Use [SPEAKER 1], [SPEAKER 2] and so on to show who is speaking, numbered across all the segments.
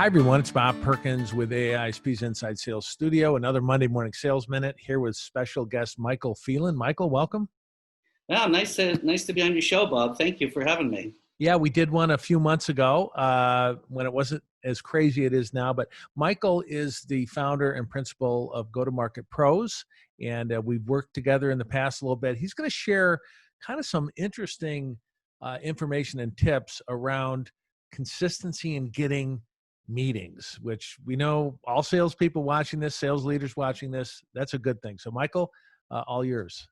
[SPEAKER 1] Hi, everyone. It's Bob Perkins with AISP's Inside Sales Studio. Another Monday Morning Sales Minute here with special guest Michael Phelan. Michael, welcome.
[SPEAKER 2] Yeah, nice to be on your show, Bob. Thank you for having me.
[SPEAKER 1] Yeah, we did one a few months ago when it wasn't as crazy it is now. But Michael is the founder and principal of Go-to-Market Pros, and we've worked together in the past a little bit. He's going to share kind of some interesting information and tips around consistency in getting meetings, which we know all salespeople watching this, sales leaders watching this, that's a good thing. So Michael, all yours.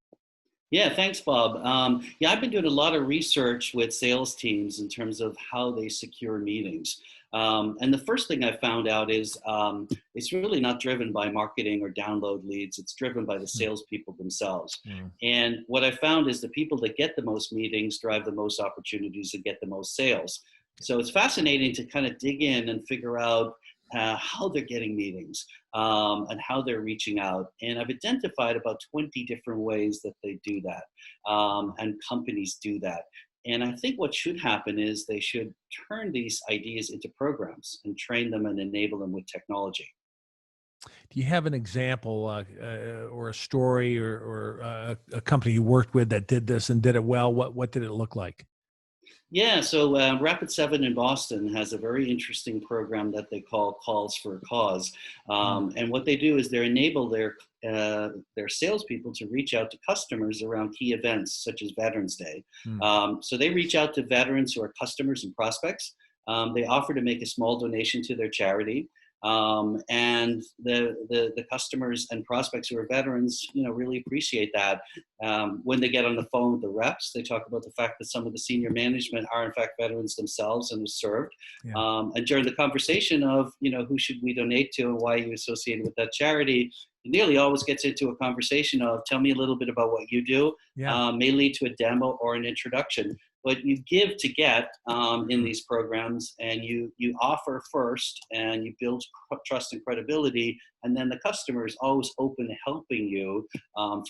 [SPEAKER 2] Yeah, thanks, Bob. I've been doing a lot of research with sales teams in terms of how they secure meetings. And the first thing I found out is it's really not driven by marketing or download leads. It's driven by the salespeople themselves. And what I found is the people that get the most meetings drive the most opportunities and get the most sales. So it's fascinating to kind of dig in and figure out how they're getting meetings and how they're reaching out. And I've identified about 20 different ways that they do that, and companies do that. And I think what should happen is they should turn these ideas into programs and train them and enable them with technology.
[SPEAKER 1] Do you have an example or a story or a company you worked with that did this and did it well? What did it look like?
[SPEAKER 2] Yeah, so Rapid7 in Boston has a very interesting program that they call Calls for a Cause. And what they do is they enable their salespeople to reach out to customers around key events such as Veterans Day. So they reach out to veterans who are customers and prospects. They offer to make a small donation to their charity. And the customers and prospects who are veterans, really appreciate that. When they get on the phone with the reps, they talk about the fact that some of the senior management are in fact veterans themselves and have served.
[SPEAKER 1] Yeah.
[SPEAKER 2] And during the conversation of, who should we donate to and why are you associated with that charity, it nearly always gets into a conversation of tell me a little bit about what you do. May lead to a demo or an introduction. But you give to get in these programs, and you offer first, and you build trust and credibility, and then the customer is always open to helping you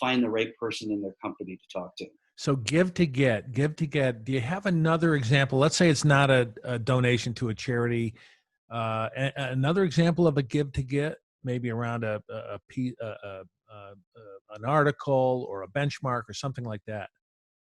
[SPEAKER 2] find the right person in their company to talk to.
[SPEAKER 1] So give to get. Do you have another example? Let's say it's not a donation to a charity. Another example of a give to get, maybe around an article or a benchmark or something like that.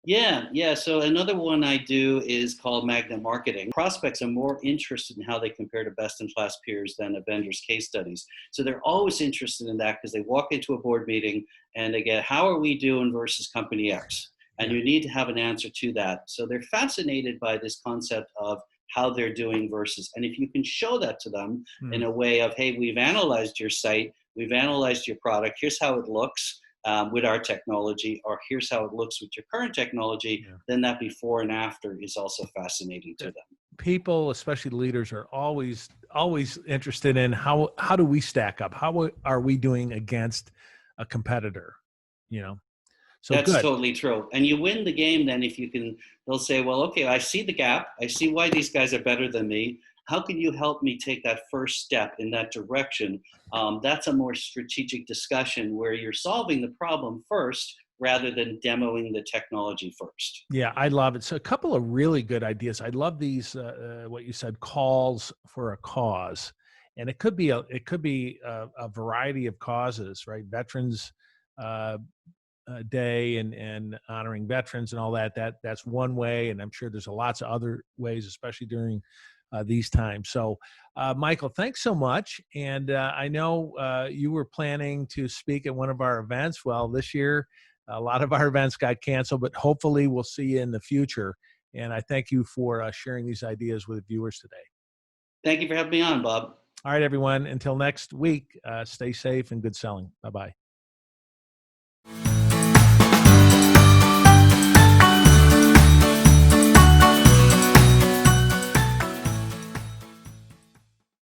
[SPEAKER 2] Yeah. So another one I do is called magnet marketing. Prospects are more interested in how they compare to best-in-class peers than a vendor's case studies. So they're always interested in that because they walk into a board meeting and they get, how are we doing versus company X? And you need to have an answer to that. So they're fascinated by this concept of how they're doing versus, and if you can show that to them in a way of, hey, we've analyzed your site, we've analyzed your product, here's how it looks. With our technology, or here's how it looks with your current technology, then that before and after is also fascinating to them. People,
[SPEAKER 1] especially leaders, are always interested in how do we stack up? How are we doing against a competitor? So
[SPEAKER 2] that's
[SPEAKER 1] good.
[SPEAKER 2] Totally true. And you win the game then if you can. They'll say, well, okay, I see the gap. I see why these guys are better than me. How can you help me take that first step in that direction? That's a more strategic discussion where you're solving the problem first rather than demoing the technology first.
[SPEAKER 1] Yeah, I love it. So a couple of really good ideas. I love these, what you said, calls for a cause. And it could be a variety of causes, right? Veterans Day and honoring veterans and all that. That's one way. And I'm sure there's lots of other ways, especially during these times. So, Michael, thanks so much. And I know you were planning to speak at one of our events. Well, this year, a lot of our events got canceled, but hopefully we'll see you in the future. And I thank you for sharing these ideas with viewers today.
[SPEAKER 2] Thank you for having me on, Bob.
[SPEAKER 1] All right, everyone. Until next week, stay safe and good selling. Bye-bye.